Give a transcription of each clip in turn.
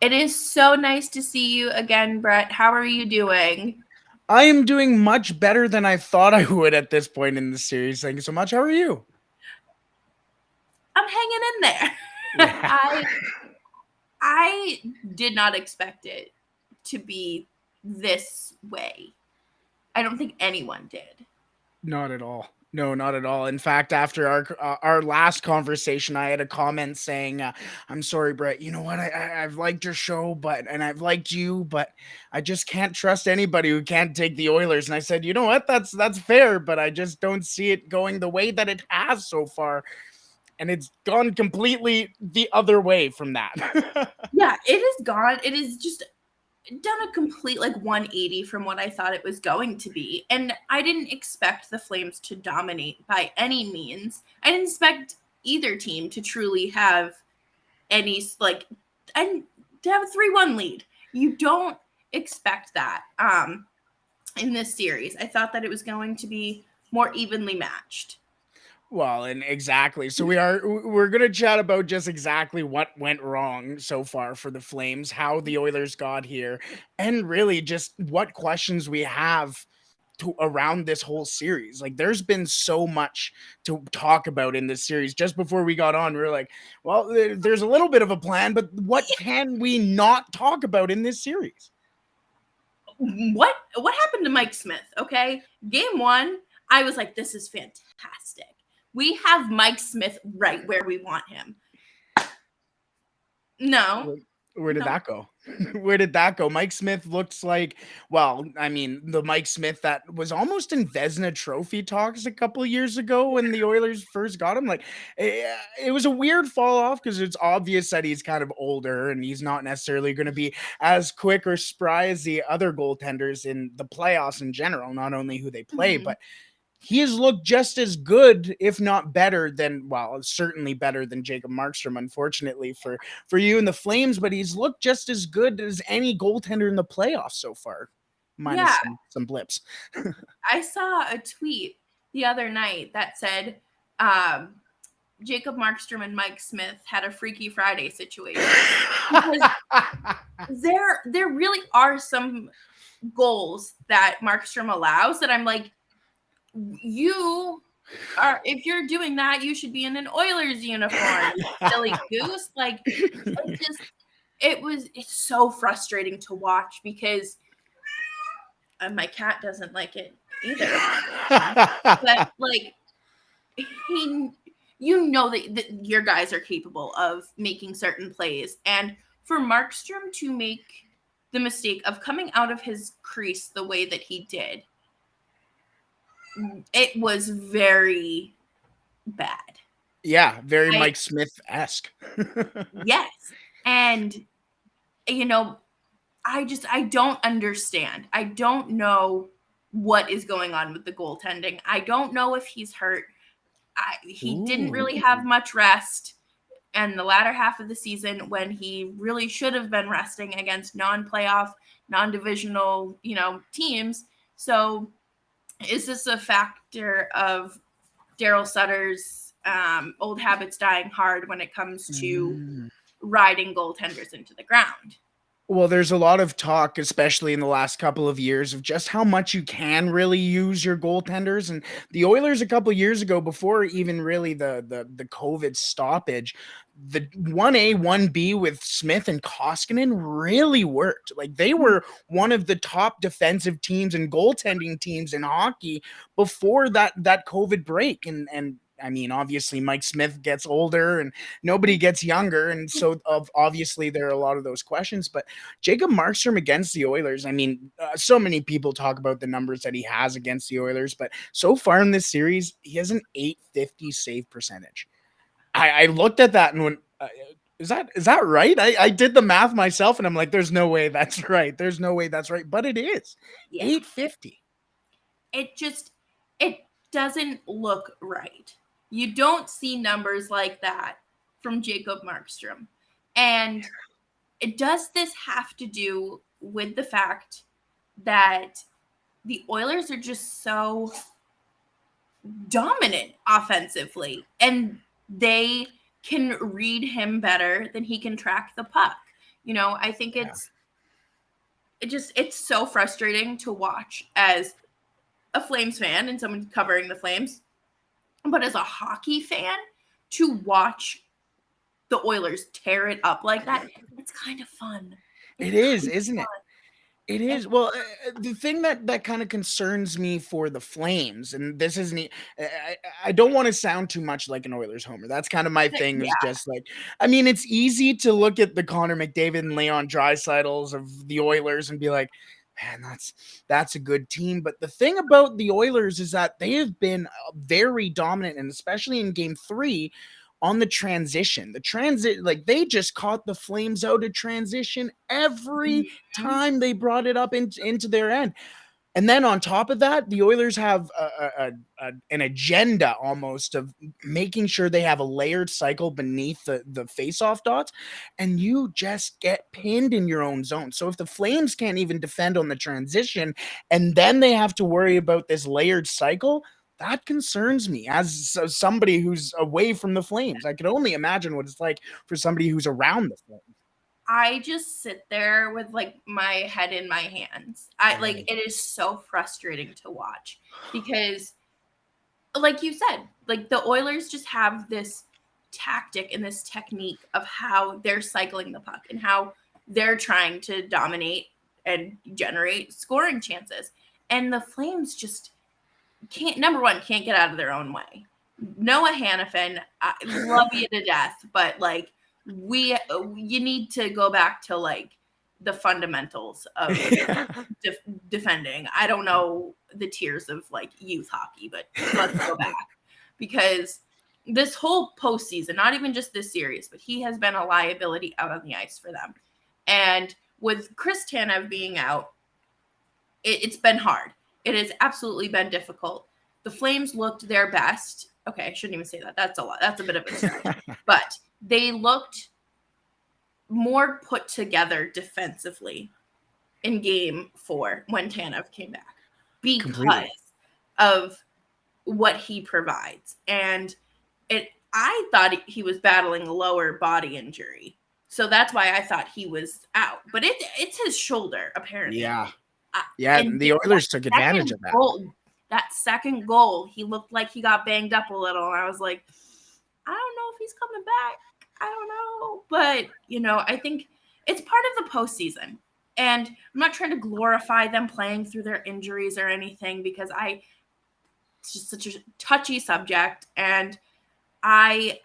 It is so nice to see you again, Brett. How are you doing? I am doing much better than I thought I would at this point in the series. Thank you so much. How are you? I'm hanging in there. Yeah. I did not expect it to be this way. I don't think anyone did. Not at all. No, not at all. In fact, after our last conversation, I had a comment saying, "I'm sorry, Brett. You know what? I've liked your show, and I've liked you, but I just can't trust anybody who can't take the Oilers." And I said, "You know what? That's fair, but I just don't see it going the way that it has so far, and it's gone completely the other way from that." Yeah, it is gone. It is just done a complete 180 from what I thought it was going to be. And I didn't expect the Flames to dominate by any means. I didn't expect either team to truly have any and to have a 3-1 lead. You don't expect that in this series. I thought that it was going to be more evenly matched. Well, and exactly. So we're going to chat about just exactly what went wrong so far for the Flames, how the Oilers got here, and really just what questions we have to around this whole series. Like there's been so much to talk about in this series. Just before we got on, we were like, well, there's a little bit of a plan, but what can we not talk about in this series? What happened to Mike Smith? Okay, game 1, I was like, this is fantastic. We have Mike Smith right where we want him. No. Where did No. that go? Where did that go? Mike Smith looks like, well, I mean, the Mike Smith that was almost in Vezina Trophy talks a couple of years ago when the Oilers first got him. Like, it was a weird fall off because it's obvious that he's kind of older and he's not necessarily going to be as quick or spry as the other goaltenders in the playoffs in general, not only who they play, but he has looked just as good, if not better than, well, certainly better than Jacob Markstrom, unfortunately for you and the Flames, but he's looked just as good as any goaltender in the playoffs so far, minus Yeah, some blips. I saw a tweet the other night that said Jacob Markstrom and Mike Smith had a Freaky Friday situation. Because there really are some goals that Markstrom allows that I'm like, you are, if you're doing that, you should be in an Oilers uniform, silly goose. Like, it's so frustrating to watch because my cat doesn't like it either. But you know that your guys are capable of making certain plays, and for Markstrom to make the mistake of coming out of his crease the way that he did, it was very bad. Yeah, very Mike Smith-esque. Yes. And I don't understand. I don't know what is going on with the goaltending. I don't know if he's hurt. He didn't really have much rest in the latter half of the season when he really should have been resting against non-playoff, non-divisional, teams. So is this a factor of Daryl Sutter's old habits dying hard when it comes to riding goaltenders into the ground? Well, there's a lot of talk, especially in the last couple of years, of just how much you can really use your goaltenders. And the Oilers a couple of years ago, before even really the COVID stoppage, the 1A, 1B with Smith and Koskinen really worked. Like they were one of the top defensive teams and goaltending teams in hockey before that COVID break. And I mean, obviously Mike Smith gets older and nobody gets younger. And so obviously there are a lot of those questions, but Jacob Markstrom against the Oilers, I mean, so many people talk about the numbers that he has against the Oilers, but so far in this series, he has an .850 save percentage. I looked at that and went, is that right? I did the math myself and I'm like, there's no way that's right. There's no way that's right. But it is. Yeah. .850. It doesn't look right. You don't see numbers like that from Jacob Markstrom. And does this have to do with the fact that the Oilers are just so dominant offensively and they can read him better than he can track the puck? I think it's so frustrating to watch as a Flames fan and someone covering the Flames, but as a hockey fan, to watch the Oilers tear it up like that, it's kind of fun. It is, isn't it? It is. Well, the thing that kind of concerns me for the Flames, and this isn't, I don't want to sound too much like an Oilers homer. That's kind of my thing. Is Yeah. just like, I mean, it's easy to look at the Connor McDavid and Leon Draisaitl's of the Oilers and be like, man, that's a good team. But the thing about the Oilers is that they have been very dominant, and especially in Game 3 on the transition. The transit, like they just caught the Flames out of transition every time they brought it up into their end. And then on top of that, the Oilers have an agenda almost of making sure they have a layered cycle beneath the face-off dots, and you just get pinned in your own zone. So if the Flames can't even defend on the transition, and then they have to worry about this layered cycle, that concerns me as somebody who's away from the Flames. I could only imagine what it's like for somebody who's around the Flames. I just sit there with like my head in my hands. It is so frustrating to watch because like you said, like the Oilers just have this tactic and this technique of how they're cycling the puck and how they're trying to dominate and generate scoring chances. And the Flames just can't get out of their own way. Noah Hannafin, I love you to death, but like you need to go back to like the fundamentals of defending. I don't know the tiers of like youth hockey, but let's go back because this whole postseason, not even just this series, but he has been a liability out on the ice for them. And with Chris Tanev being out, it's been hard. It has absolutely been difficult. The Flames looked their best. Okay, I shouldn't even say that. That's a lot. That's a bit of a stretch. But they looked more put together defensively in Game 4 when Tanev came back because of what he provides. And I thought he was battling a lower body injury. So that's why I thought he was out. But it's his shoulder, apparently. Yeah. Yeah, and the Oilers took advantage of that. That second goal, he looked like he got banged up a little. And I was like, I don't know if he's coming back. I don't know. But, I think it's part of the postseason. And I'm not trying to glorify them playing through their injuries or anything because it's just such a touchy subject. And I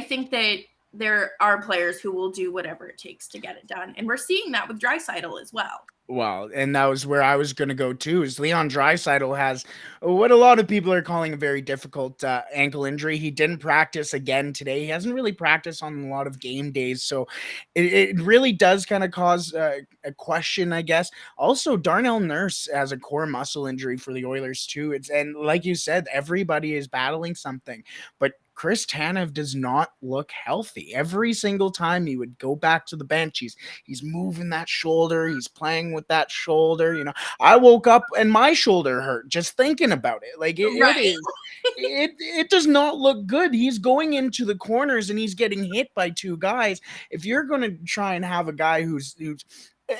think that there are players who will do whatever it takes to get it done. And we're seeing that with Draisaitl as well. Well, and that was where I was going to go too. Is Leon Draisaitl has what a lot of people are calling a very difficult ankle injury. He didn't practice again today. He hasn't really practiced on a lot of game days, so it really does kind of cause a question, I guess. Also, Darnell Nurse has a core muscle injury for the Oilers too. And like you said, everybody is battling something, but Chris Tanev does not look healthy. Every single time he would go back to the bench, he's moving that shoulder, he's playing with that shoulder. I woke up and my shoulder hurt just thinking about it. Like it does not look good. He's going into the corners and he's getting hit by two guys. If you're going to try and have a guy who's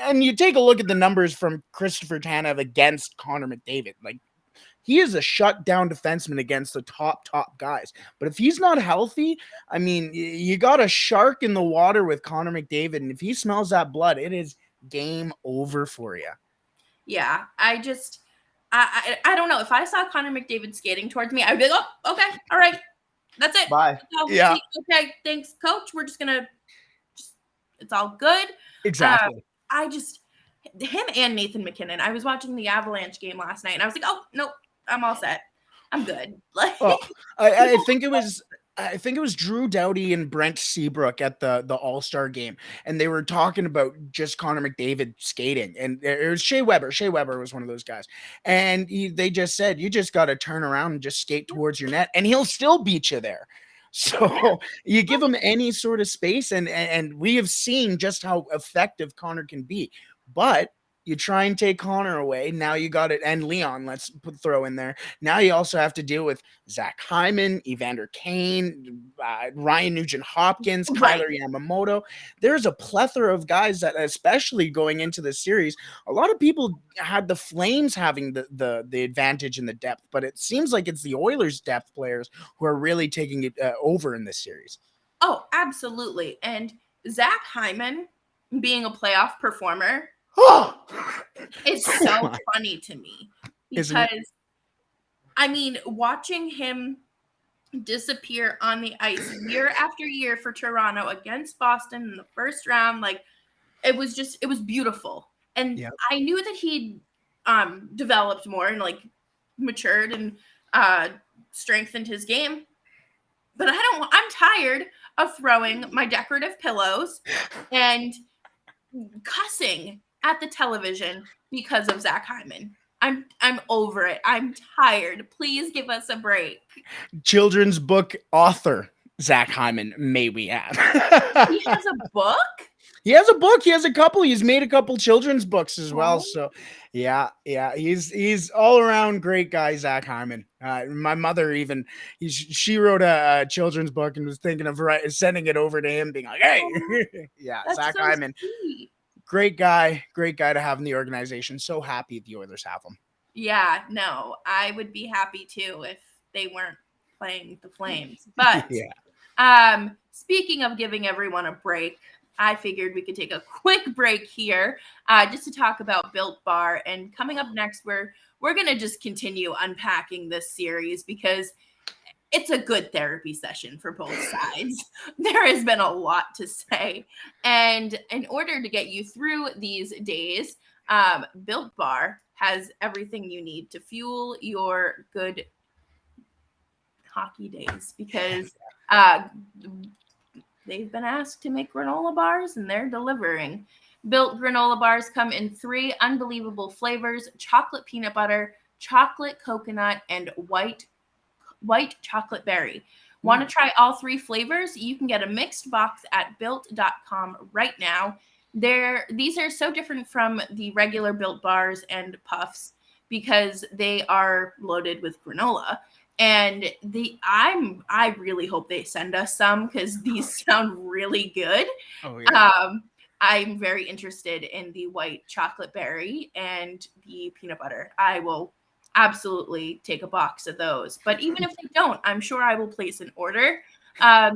and you take a look at the numbers from Christopher Tanev against Connor McDavid, like he is a shutdown defenseman against the top guys. But if he's not healthy, I mean, you got a shark in the water with Connor McDavid, and if he smells that blood, it is game over for you. Yeah, I don't know. If I saw Connor McDavid skating towards me, I'd be like, oh, okay, all right, that's it. Bye. Yeah. Okay, thanks, coach. We're just gonna, it's all good. Exactly. Him and Nathan McKinnon. I was watching the Avalanche game last night, and I was like, oh, nope, I'm all set. I'm good. I think it was Drew Doughty and Brent Seabrook at the All-Star game, and they were talking about just Connor McDavid skating, and it was Shea Weber. Shea Weber was one of those guys, and they just said, you just got to turn around and just skate towards your net, and he'll still beat you there. So you give him any sort of space, and we have seen just how effective Connor can be. But You try and take Connor away. Now you got it. And Leon, throw in there. Now you also have to deal with Zach Hyman, Evander Kane, Ryan Nugent Hopkins, Right. Kyler Yamamoto. There's a plethora of guys that, especially going into the series, a lot of people had the Flames having the advantage in the depth, but it seems like it's the Oilers' depth players who are really taking it over in this series. Oh, absolutely. And Zach Hyman being a playoff performer, it's Oh so my, funny to me isn't it? because, I mean, watching him disappear on the ice year after year for Toronto against Boston in the first round, like it was beautiful. And Yeah. I knew that he'd developed more and like matured and strengthened his game. But I'm tired of throwing my decorative pillows and cussing at the television because of Zach Hyman. I'm over it. I'm tired. Please give us a break. Children's book author Zach Hyman, may we add. He has a book? He has a book. He has a couple. He's made a couple children's books as well. Oh, So, yeah, he's all around great guy, Zach Hyman. My mother even she wrote a children's book and was thinking of sending it over to him, being like, "Hey, oh, yeah, that's Zach so Hyman, sweet. great guy to have in the organization. So happy the Oilers have him." Yeah, no, I would be happy too if they weren't playing the Flames. But Yeah. speaking of giving everyone a break, I figured we could take a quick break here just to talk about Built Bar. And coming up next, we're gonna just continue unpacking this series because it's a good therapy session for both sides. There has been a lot to say, and in order to get you through these days, Built Bar has everything you need to fuel your good hockey days because they've been asked to make granola bars and they're delivering. Built granola bars come in 3 unbelievable flavors: chocolate peanut butter, chocolate coconut, and white chocolate berry. Want to try all 3 flavors? You can get a mixed box at built.com right now. These are so different from the regular Built bars and puffs because they are loaded with granola. And I really hope they send us some because these sound really good. Oh yeah. I'm very interested in the white chocolate berry and the peanut butter. I will absolutely take a box of those. But even if they don't, I'm sure I will place an order.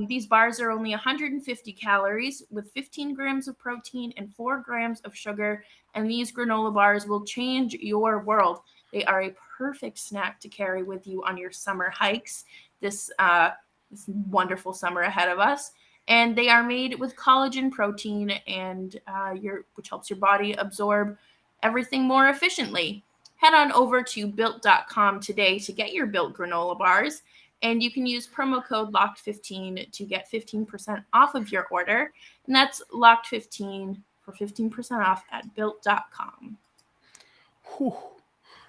These bars are only 150 calories with 15 grams of protein and 4 grams of sugar. And these granola bars will change your world. They are a perfect snack to carry with you on your summer hikes this wonderful summer ahead of us. And they are made with collagen protein and which helps your body absorb everything more efficiently. Head on over to built.com today to get your Built granola bars. And you can use promo code LOCKED15 to get 15% off of your order. And that's LOCKED15 for 15% off at built.com. Whew.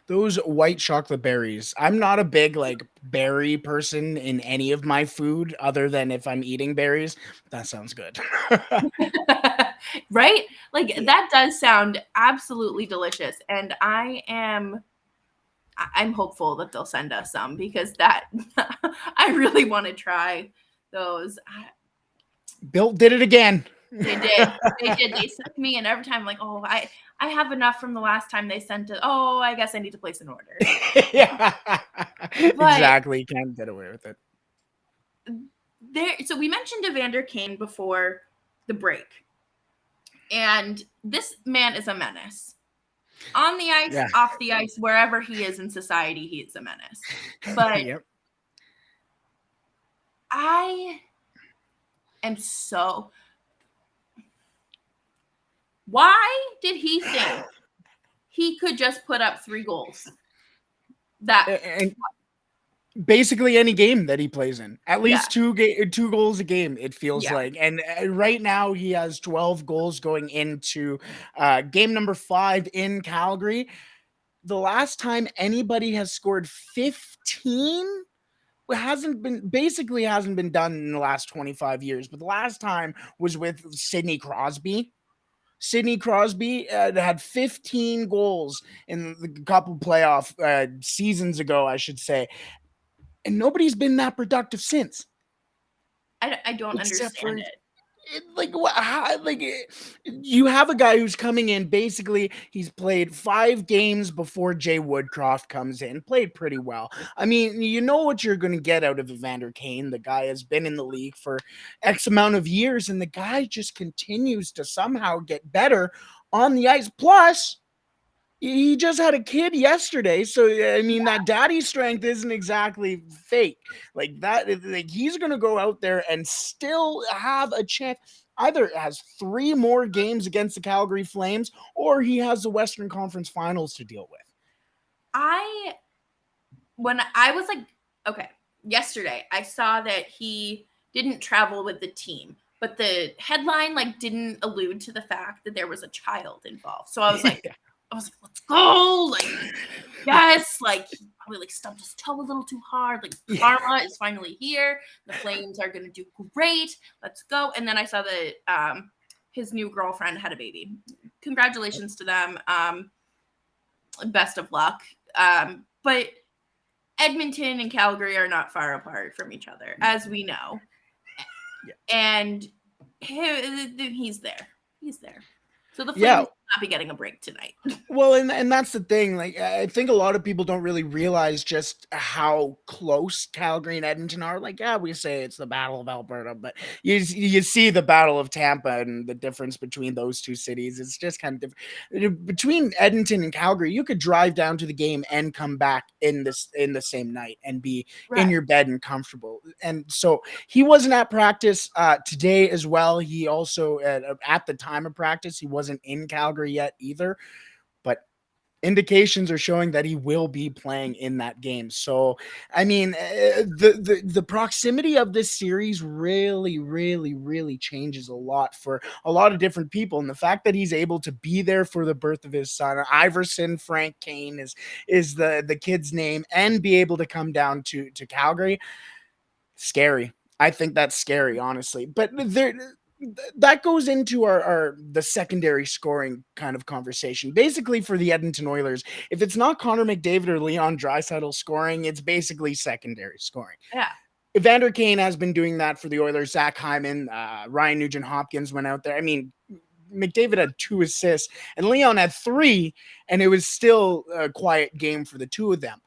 Those white chocolate berries. I'm not a big like berry person in any of my food other than if I'm eating berries. That sounds good. Right? Like Yeah. that does sound absolutely delicious. And I'm hopeful that they'll send us some because that I really want to try those. Built did it again. They did. They did. They sent me, and every time, like, oh, I have enough from the last time they sent it. Oh, I guess I need to place an order. Yeah. But Exactly. Can't get away with it. so we mentioned Evander Kane before the break, and this man is a menace. On the ice, Yeah. off the ice, wherever he is in society, he is a menace. But Yep. I am so. Why did he think he could just put up 3 goals? That And basically any game that he plays in, at yeah, least two goals a game, it feels yeah. like. And right now he has 12 goals going into game number 5 in Calgary. The last time anybody has scored 15 hasn't been done in the last 25 years, but the last time was with Sidney Crosby. Sidney Crosby had 15 goals in the couple playoff seasons ago, I should say. And nobody's been that productive since. I don't Except for understand it. like what how, like you have a guy who's coming in, basically he's played 5 games before Jay Woodcroft comes in, played pretty well. I mean, you know what you're going to get out of Evander Kane. The guy has been in the league for X amount of years, and the guy just continues to somehow get better on the ice. Plus, he just had a kid yesterday, so I mean that daddy strength isn't exactly fake. Like that, like he's gonna go out there and still have a chance. Either has 3 more games against the Calgary Flames, or he has the Western Conference Finals to deal with. When I was like, okay, yesterday I saw that he didn't travel with the team, but the headline like didn't allude to the fact that there was a child involved. So I was like, let's go. Like, yes, like he probably like stubbed his toe a little too hard. Like karma is finally here. The Flames are gonna do great. Let's go. And then I saw that his new girlfriend had a baby. Congratulations to them. Best of luck. But Edmonton and Calgary are not far apart from each other, as we know. Yeah. And he's there. He's there. So the Flames will not be getting a break tonight. Well, and that's the thing. Like, I think a lot of people don't really realize just how close Calgary and Edmonton are. Like, yeah, we say it's the Battle of Alberta, but you see the Battle of Tampa and the difference between those two cities. It's just kind of different. Between Edmonton and Calgary, you could drive down to the game and come back in the same night and be in your bed and comfortable. And so he wasn't at practice today as well. He also at the time of practice, he wasn't in Calgary yet either. But indications are showing that he will be playing in that game. So, I mean, the proximity of this series really changes a lot for a lot of different people. And the fact that he's able to be there for the birth of his son, Iverson Frank Kane is the kid's name, and be able to come down to Calgary, scary. I think that's scary, honestly. But that goes into our the secondary scoring kind of conversation. Basically, for the Edmonton Oilers, if it's not Connor McDavid or Leon Draisaitl scoring, it's basically secondary scoring. Yeah. Evander Kane has been doing that for the Oilers. Zach Hyman, Ryan Nugent-Hopkins went out there. I mean, McDavid had 2 assists and Leon had 3, and it was still a quiet game for the two of them.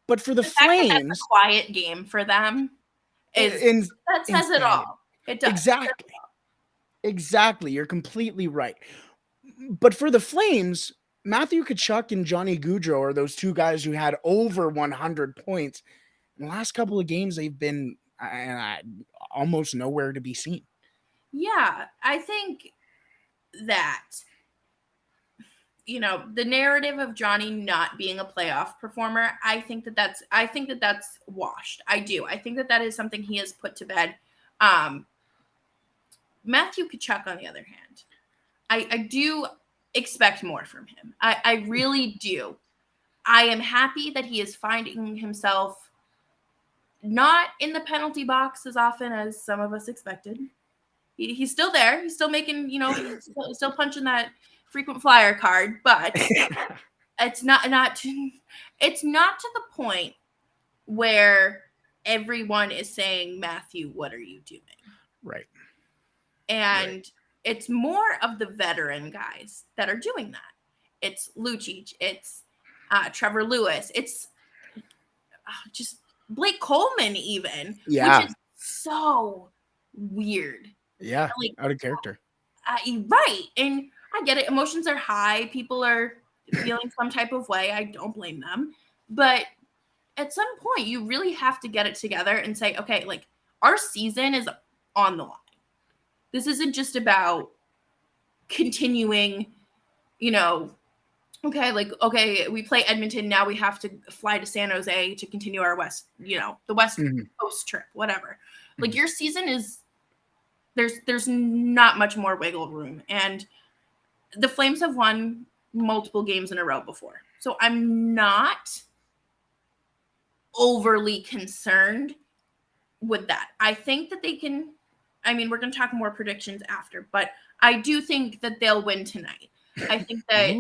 But for the Flames, that's a quiet game for them that says it all. It does. Exactly. Exactly. You're completely right. But for the Flames, Matthew Kachuk and Johnny Goudreau are those 2 guys who had over 100 points. In the last couple of games, they've been almost nowhere to be seen. Yeah, I think that, the narrative of Johnny not being a playoff performer, I think that that's washed. I do. I think that is something he has put to bed. Matthew Kachuk, on the other hand, I do expect more from him. I really do. I am happy that he is finding himself not in the penalty box as often as some of us expected. He's still there. He's still making, still punching that frequent flyer card, but it's not to the point where everyone is saying, Matthew, what are you doing? Right. And it's more of the veteran guys that are doing that. It's Lucic. It's Trevor Lewis. It's just Blake Coleman even. Yeah. Which is so weird. Yeah. Like, out of character. Right. And I get it. Emotions are high. People are feeling some type of way. I don't blame them. But at some point, you really have to get it together and say, okay, like our season is on the line. This isn't just about continuing, okay, we play Edmonton. Now we have to fly to San Jose to continue our the West Coast trip, whatever. Like your season is, there's not much more wiggle room. And the Flames have won multiple games in a row before. So I'm not overly concerned with that. I think that they can, we're going to talk more predictions after, but I do think that they'll win tonight. I think that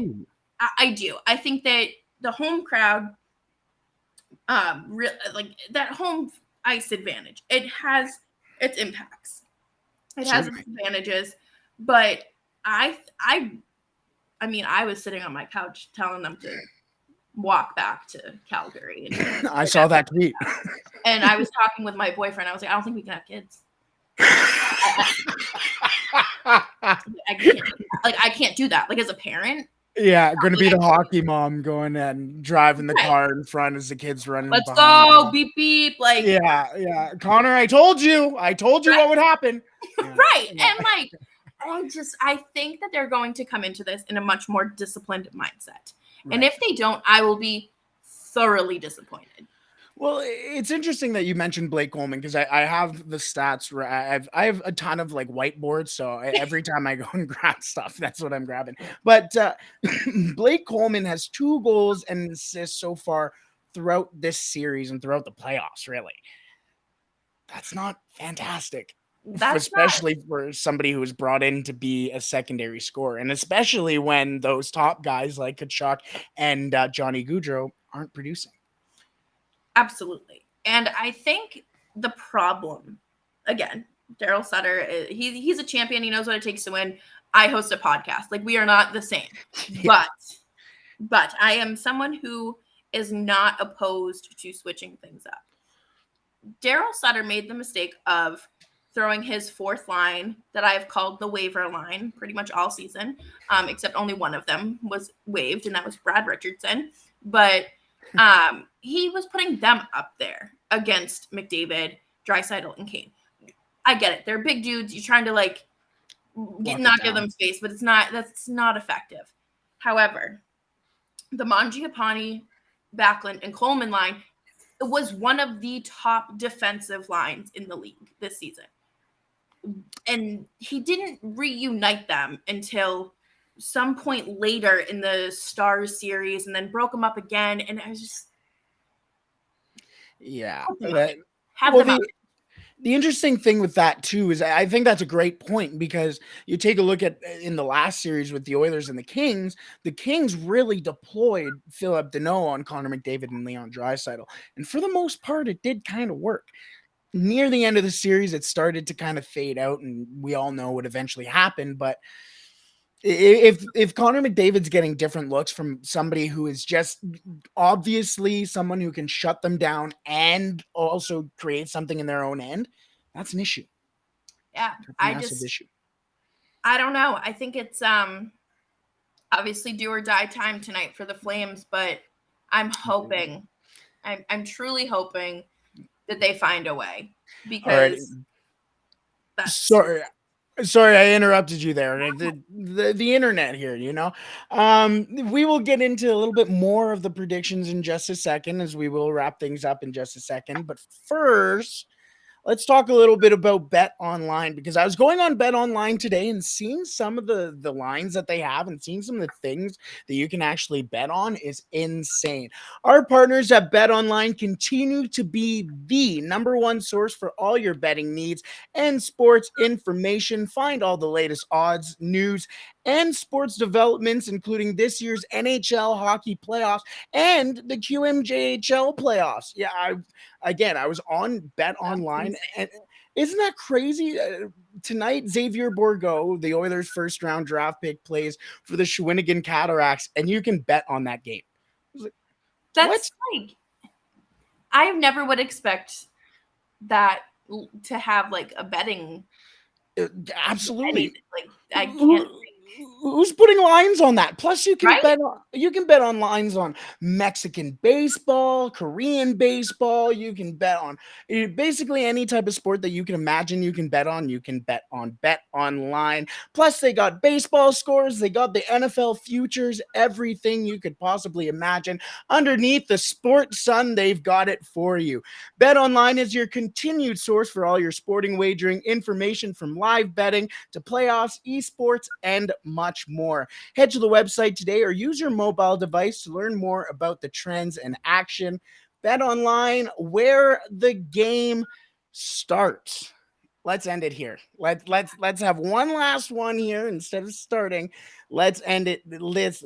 I do. I think that the home crowd, like that home ice advantage, it has its impacts. It has its advantages, but I mean, I was sitting on my couch telling them to walk back to Calgary. And I saw that tweet. And I was talking with my boyfriend. I was like, I don't think we can have kids. I can't do that. Like, as a parent. Yeah, going to be the hockey mom going and driving the car in front as the kids running. Let's behind go, her. beep beep. Like, yeah, Connor, I told you right. what would happen. Yeah. Right, yeah. And like, I think that they're going to come into this in a much more disciplined mindset, and if they don't, I will be thoroughly disappointed. Well, it's interesting that you mentioned Blake Coleman because I have the stats where I have a ton of like whiteboards, so every time I go and grab stuff, that's what I'm grabbing. But Blake Coleman has 2 goals and assists so far throughout this series and throughout the playoffs. Really, that's not fantastic. Especially for somebody who was brought in to be a secondary scorer, and especially when those top guys like Kachuk and Johnny Goudreau aren't producing. Absolutely. And I think the problem, again, Daryl Sutter, he's a champion. He knows what it takes to win. I host a podcast. Like, we are not the same. Yeah. But I am someone who is not opposed to switching things up. Daryl Sutter made the mistake of throwing his 4th line that I have called the waiver line pretty much all season, except only one of them was waived, and that was Brad Richardson. But he was putting them up there against McDavid, Draisaitl, and Kane. I get it. They're big dudes. You're trying to like not give them space, but that's not effective. However, the Mangiapane, Backlund, and Coleman line was one of the top defensive lines in the league this season. And he didn't reunite them until some point later in the Stars series, and then broke them up again. And I was just, the interesting thing with that too is I think that's a great point, because you take a look at in the last series with the Oilers and the Kings really deployed Philip Deneau on Connor McDavid and Leon Draisaitl, and for the most part it did kind of work. Near the end of the series it started to kind of fade out, and we all know what eventually happened. But if Connor McDavid's getting different looks from somebody who is just obviously someone who can shut them down and also create something in their own end, that's an issue. Yeah, issue. I don't know. I think it's obviously do or die time tonight for the Flames, but I'm hoping, I'm truly hoping that they find a way, because Sorry, I interrupted you there. The internet here, you know. We will get into a little bit more of the predictions in just a second, as we will wrap things up in just a second. But first, let's talk a little bit about BetOnline, because I was going on BetOnline today and seeing some of the lines that they have and seeing some of the things that you can actually bet on is insane. Our partners at BetOnline continue to be the #1 source for all your betting needs and sports information. Find all the latest odds, news, and sports developments, including this year's NHL hockey playoffs and the QMJHL playoffs. Yeah, I was on BetOnline, and isn't that crazy? Tonight, Xavier Bourgault, the Oilers' first-round draft pick, plays for the Shawinigan Cataracts, and you can bet on that game. That's like, I never would expect that to have like a betting. Absolutely, like I can't. Who's putting lines on that? Plus, you can bet on lines on Mexican baseball, Korean baseball. You can bet on basically any type of sport that you can imagine. You can bet on. You can bet on BetOnline. Plus, they got baseball scores. They got the NFL futures. Everything you could possibly imagine underneath the sports sun. They've got it for you. BetOnline is your continued source for all your sporting wagering information, from live betting to playoffs, esports, and much more. Head to the website today or use your mobile device to learn more about the trends and action. BetOnline, where the game starts. let's end it here. Let's have one last one here instead of starting. Let's end it. Let's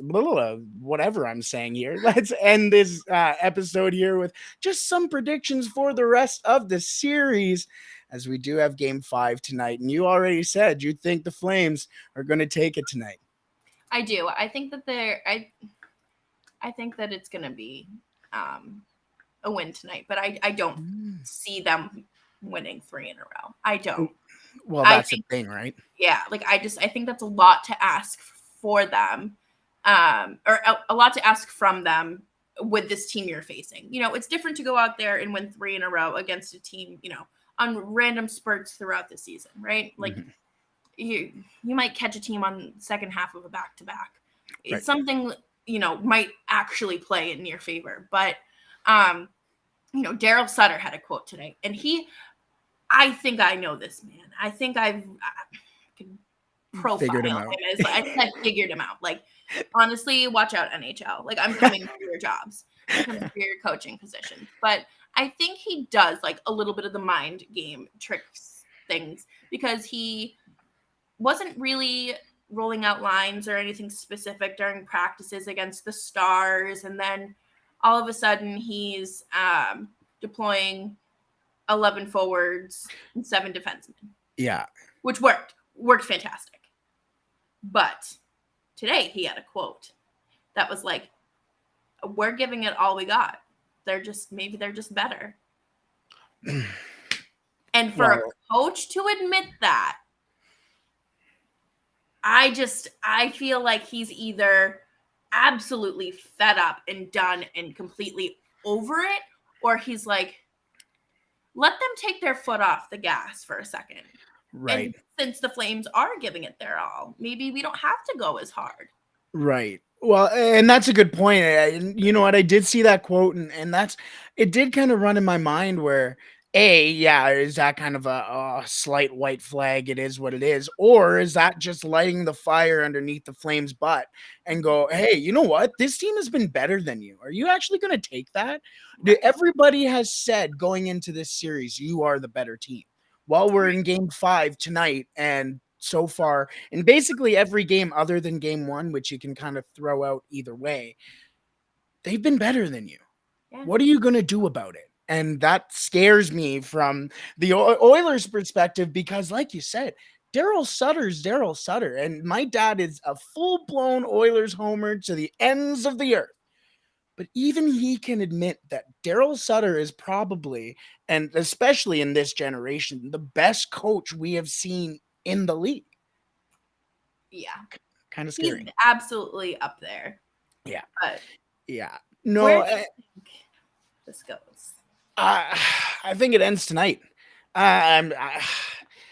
whatever I'm saying here. Let's end this episode here with just some predictions for the rest of the series, as we do have Game 5 tonight. And you already said you think the Flames are going to take it tonight. I do. I think that I think that it's going to be a win tonight, but I don't see them winning 3 in a row. I don't. Well, that's the thing, right? Yeah, like I think that's a lot to ask for them, or a lot to ask from them with this team you're facing. You know, it's different to go out there and win 3 in a row against a team, you know, on random spurts throughout the season, right? Like you might catch a team on second half of a back-to-back. It's Right. something, you know, might actually play in your favor. But you know, Daryl Sutter had a quote today, and I think I know this man. I think I can profile Figured him him out. as I think I figured him out. Like, honestly, watch out, NHL. Like, I'm coming for your jobs. I'm coming for your coaching positions. But I think he does like a little bit of the mind game tricks things, because he wasn't really rolling out lines or anything specific during practices against the Stars, and then all of a sudden he's deploying 11 forwards and 7 defensemen. Yeah. Which worked fantastic. But today he had a quote that was like, we're giving it all we got. Maybe they're just better. And for a coach to admit that, I feel like he's either absolutely fed up and done and completely over it, or he's like, let them take their foot off the gas for a second. Right. And since the Flames are giving it their all, maybe we don't have to go as hard. Right. Well, and that's a good point. You know what? I did see that quote, and it did kind of run in my mind where, is that kind of a slight white flag? It is what it is. Or is that just lighting the fire underneath the Flames' butt and go, hey, you know what? This team has been better than you. Are you actually going to take that? Right. Everybody has said going into this series, you are the better team. Well, we're in Game 5 tonight, and so far, in basically every game other than Game 1, which you can kind of throw out either way, they've been better than you. Yeah. What are you going to do about it? And that scares me from the Oilers' perspective, because, like you said, Daryl Sutter's Daryl Sutter, and my dad is a full-blown Oilers homer to the ends of the earth. But even he can admit that Daryl Sutter is probably, and especially in this generation, the best coach we have seen in the league. Yeah. Kind of scary. He's absolutely up there. Yeah. But yeah. No, where do you think this goes? I think it ends tonight.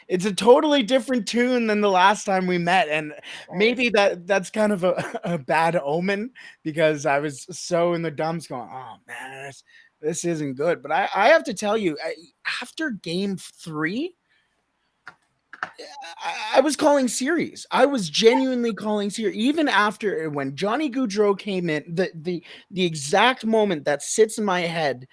It's a totally different tune than the last time we met, and maybe that's kind of a bad omen, because I was so in the dumps going, oh man, this isn't good. But I have to tell you, after Game 3, I was calling series. I was genuinely calling series. Even after, when Johnny Goudreau came in, the exact moment that sits in my head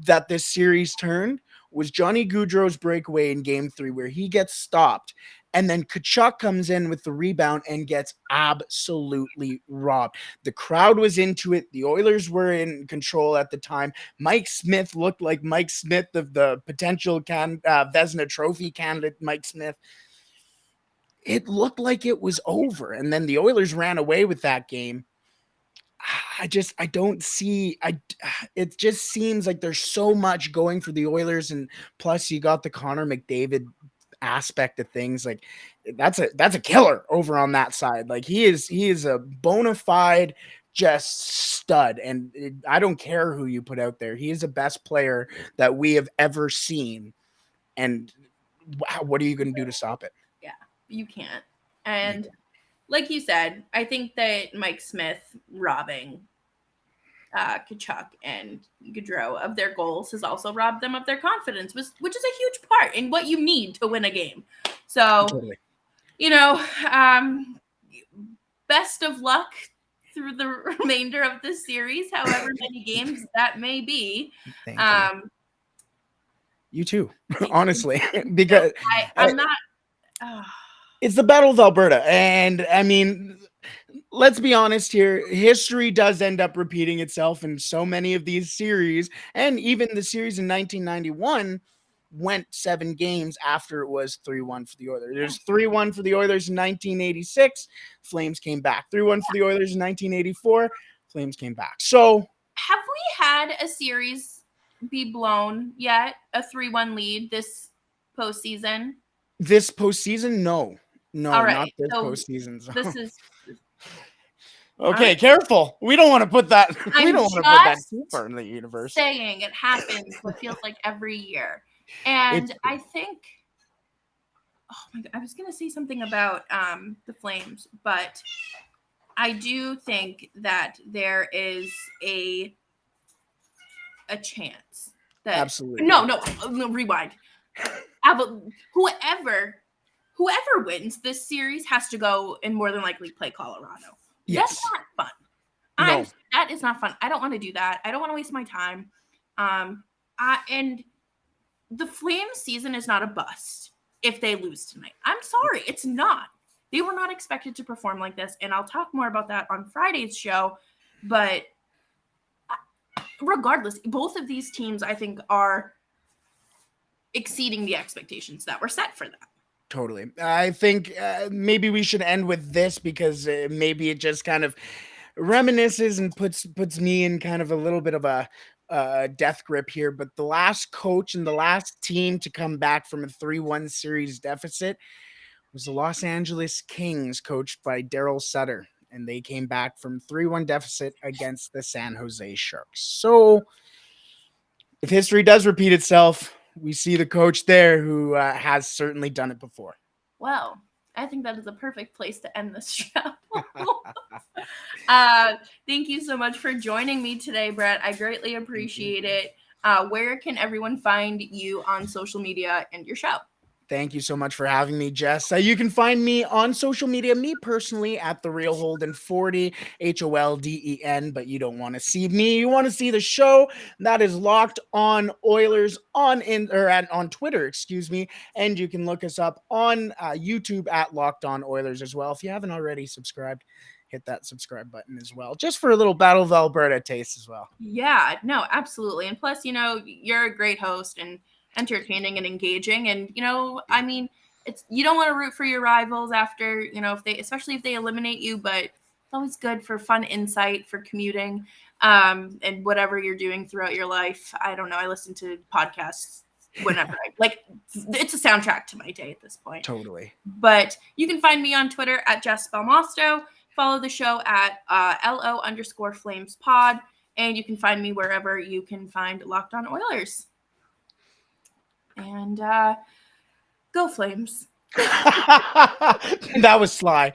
that this series turned was Johnny Goudreau's breakaway in Game 3, where he gets stopped, and then Kachuk comes in with the rebound and gets absolutely robbed. The crowd was into it. The Oilers were in control at the time. Mike Smith looked like Mike Smith of the potential Vezina Trophy candidate, Mike Smith. It looked like it was over, and then the Oilers ran away with that game. I don't see, it just seems like there's so much going for the Oilers, and plus you got the Connor McDavid aspect of things. Like, that's a killer over on that side. Like, he is a bona fide just stud, and I don't care who you put out there. He is the best player that we have ever seen, and what are you going to do to stop it? Yeah, you can't. And like you said, I think that Mike Smith robbing Kachuk and Gaudreau of their goals has also robbed them of their confidence, which is a huge part in what you need to win a game. So, Totally. You know, best of luck through the remainder of this series, however many games that may be. Thank you. You too, Thank you. honestly, No, because I'm not. Oh, it's the Battle of Alberta. And I mean, let's be honest here. History does end up repeating itself in so many of these series. And even the series in 1991 went 7 games after it was 3-1 for the Oilers. yeah. There's 3-1 for the Oilers in 1986. Flames came back. 3-1 for the Oilers in 1984. Flames came back. So, Have we had a series be blown yet? A 3-1 lead this postseason? this postseason, no. All No, not right. this So postseason. this is all Okay, right. careful. We don't want to put that. We I'm don't want to put that too just far in the universe. saying it happens what feels like every year. And It's I think, oh my God, I was going to say something about the Flames, but I do think that there is a chance that absolutely no, rewind. Whoever wins this series has to go and more than likely play Colorado. That's yes. not fun. No, That is not fun. I don't want to do that. I don't want to waste my time. And the Flames season is not a bust if they lose tonight. I'm sorry, it's not. They were not expected to perform like this, and I'll talk more about that on Friday's show. But regardless, both of these teams, I think, are exceeding the expectations that were set for them. totally. I think maybe we should end with this because maybe it just kind of reminisces and puts me in kind of a little bit of a death grip here. But the last coach and the last team to come back from a 3-1 series deficit was the Los Angeles Kings, coached by Daryl Sutter. And they came back from 3-1 deficit against the San Jose Sharks. So if history does repeat itself, we see the coach there who has certainly done it before. Well, I think that is a perfect place to end this show. Thank you so much for joining me today, Brett. I greatly appreciate it. Where can everyone find you on social media and your show? Thank you so much for having me, Jess. You can find me on social media, me personally, at the Real Holden 40, Holden, but you don't want to see me. You want to see the show. That is Locked On Oilers on Twitter, excuse me. And you can look us up on YouTube at Locked On Oilers as well. If you haven't already subscribed, hit that subscribe button as well, just for a little Battle of Alberta taste as well. Yeah, no, absolutely. And plus, you're a great host and entertaining and engaging. And, I mean, you don't want to root for your rivals after, especially if they eliminate you, but it's always good for fun insight for commuting and whatever you're doing throughout your life. I don't know. I listen to podcasts whenever it's a soundtrack to my day at this point. Totally. But you can find me on Twitter at Jess Belmosto. Follow the show at LO_FlamesPod. And you can find me wherever you can find Locked On Oilers. And go Flames. That was sly.